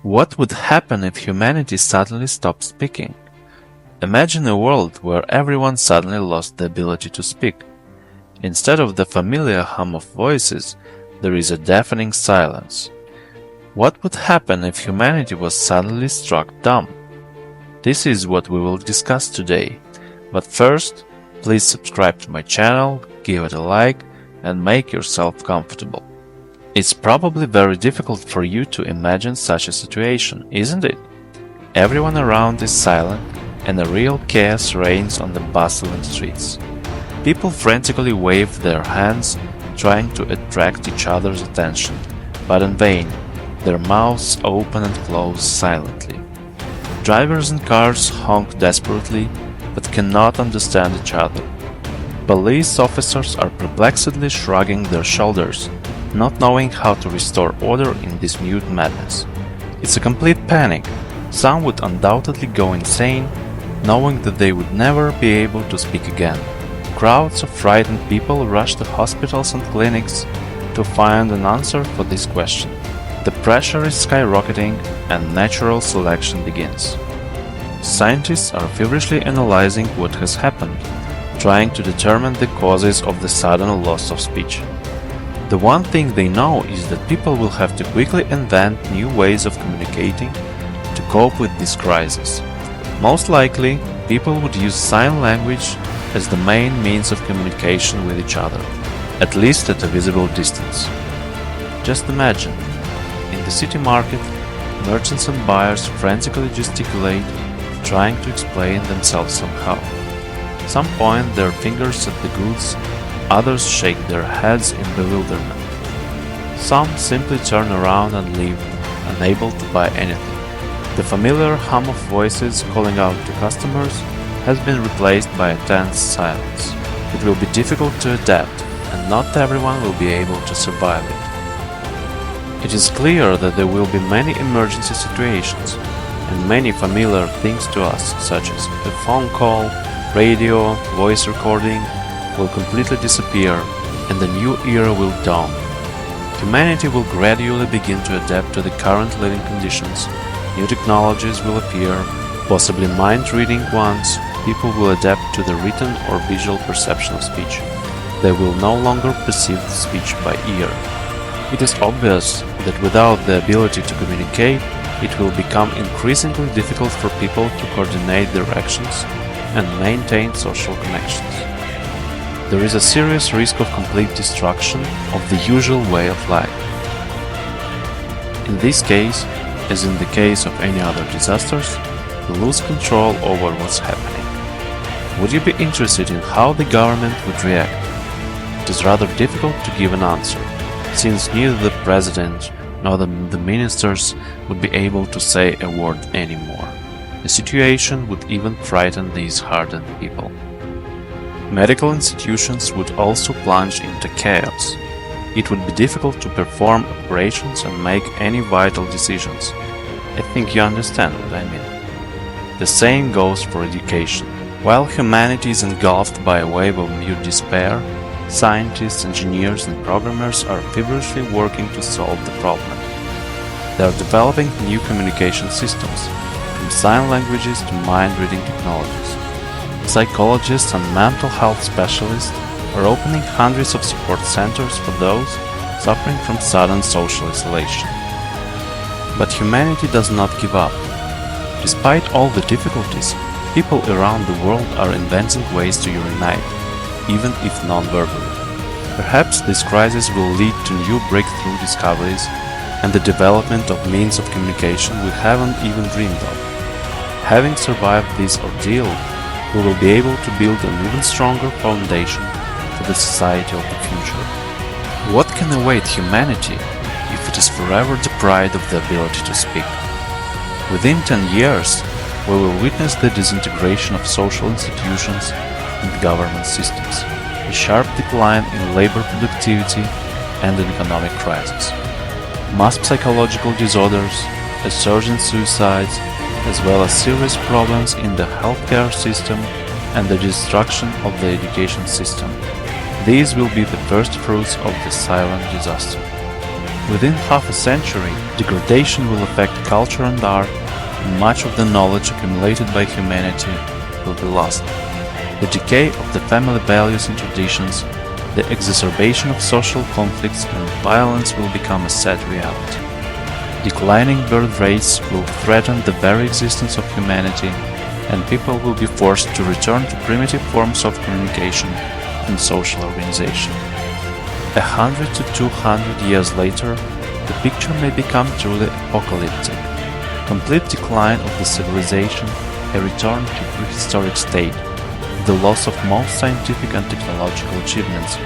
What would happen if humanity suddenly stopped speaking? Imagine a world where everyone suddenly lost the ability to speak. Instead of the familiar hum of voices, there is a deafening silence. What would happen if humanity was suddenly struck dumb? This is what we will discuss today. But first, please subscribe to my channel, give it a like, and make yourself comfortable. It's probably very difficult for you to imagine such a situation, isn't it? Everyone around is silent, and a real chaos reigns on the bustling streets. People frantically wave their hands, trying to attract each other's attention, but in vain. Their mouths open and close silently. Drivers in cars honk desperately, but cannot understand each other. Police officers are perplexedly shrugging their shoulders, not knowing how to restore order in this mute madness. It's a complete panic. Some would undoubtedly go insane, knowing that they would never be able to speak again. Crowds of frightened people rush to hospitals and clinics to find an answer for this question. The pressure is skyrocketing and natural selection begins. Scientists are feverishly analyzing what has happened, trying to determine the causes of the sudden loss of speech. The one thing they know is that people will have to quickly invent new ways of communicating to cope with this crisis. Most likely, people would use sign language as the main means of communication with each other, at least at a visible distance. Just imagine, in the city market, merchants and buyers frantically gesticulate, trying to explain themselves somehow. Some point their fingers at the goods, others shake their heads in bewilderment. Some simply turn around and leave, unable to buy anything. The familiar hum of voices calling out to customers has been replaced by a tense silence. It will be difficult to adapt, and not everyone will be able to survive it. It is clear that there will be many emergency situations, and many familiar things to us, such as a phone call, radio, voice recording, will completely disappear, and a new era will dawn. Humanity will gradually begin to adapt to the current living conditions. New technologies will appear, possibly mind-reading ones. People will adapt to the written or visual perception of speech. They will no longer perceive speech by ear. It is obvious that without the ability to communicate, it will become increasingly difficult for people to coordinate their actions and maintain social connections. There is a serious risk of complete destruction of the usual way of life. In this case, as in the case of any other disasters, we lose control over what's happening. Would you be interested in how the government would react? It is rather difficult to give an answer, since neither the president nor the ministers would be able to say a word anymore. The situation would even frighten these hardened people. Medical institutions would also plunge into chaos. It would be difficult to perform operations and make any vital decisions. I think you understand what I mean. The same goes for education. While humanity is engulfed by a wave of mute despair, scientists, engineers, and programmers are feverishly working to solve the problem. They are developing new communication systems, from sign languages to mind-reading technologies. Psychologists and mental health specialists are opening hundreds of support centers for those suffering from sudden social isolation. But humanity does not give up. Despite all the difficulties, people around the world are inventing ways to unite, even if non-verbally. Perhaps this crisis will lead to new breakthrough discoveries and the development of means of communication we haven't even dreamed of. Having survived this ordeal, we will be able to build an even stronger foundation for the society of the future. What can await humanity if it is forever deprived of the ability to speak? Within 10 years, we will witness the disintegration of social institutions and government systems, a sharp decline in labor productivity, and an economic crisis. Mass psychological disorders, a surge in suicides, as well as serious problems in the healthcare system and the destruction of the education system. These will be the first fruits of the silent disaster. Within half a century, degradation will affect culture and art, and much of the knowledge accumulated by humanity will be lost. The decay of the family values and traditions, the exacerbation of social conflicts and violence will become a sad reality. Declining birth rates will threaten the very existence of humanity, and people will be forced to return to primitive forms of communication and social organization. 100 to 200 years later, the picture may become truly apocalyptic. Complete decline of the civilization, a return to prehistoric state, the loss of most scientific and technological achievements.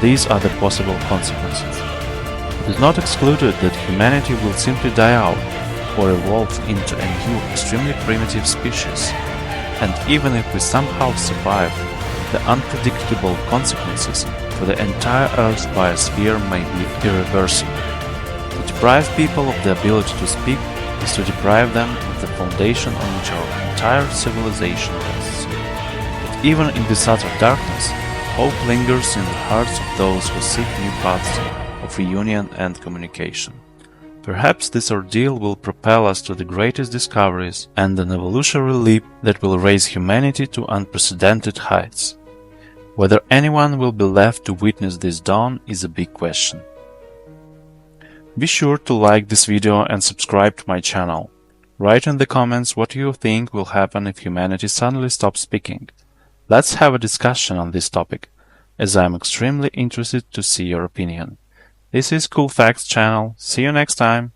These are the possible consequences. It is not excluded that humanity will simply die out or evolve into a new, extremely primitive species. And even if we somehow survive, the unpredictable consequences for the entire Earth's biosphere may be irreversible. To deprive people of the ability to speak is to deprive them of the foundation on which our entire civilization rests. But even in this utter darkness, hope lingers in the hearts of those who seek new paths of reunion and communication. Perhaps this ordeal will propel us to the greatest discoveries and an evolutionary leap that will raise humanity to unprecedented heights. Whether anyone will be left to witness this dawn is a big question. Be sure to like this video and subscribe to my channel. Write in the comments what you think will happen if humanity suddenly stops speaking. Let's have a discussion on this topic, as I am extremely interested to see your opinion. This is Cool Facts channel. See you next time.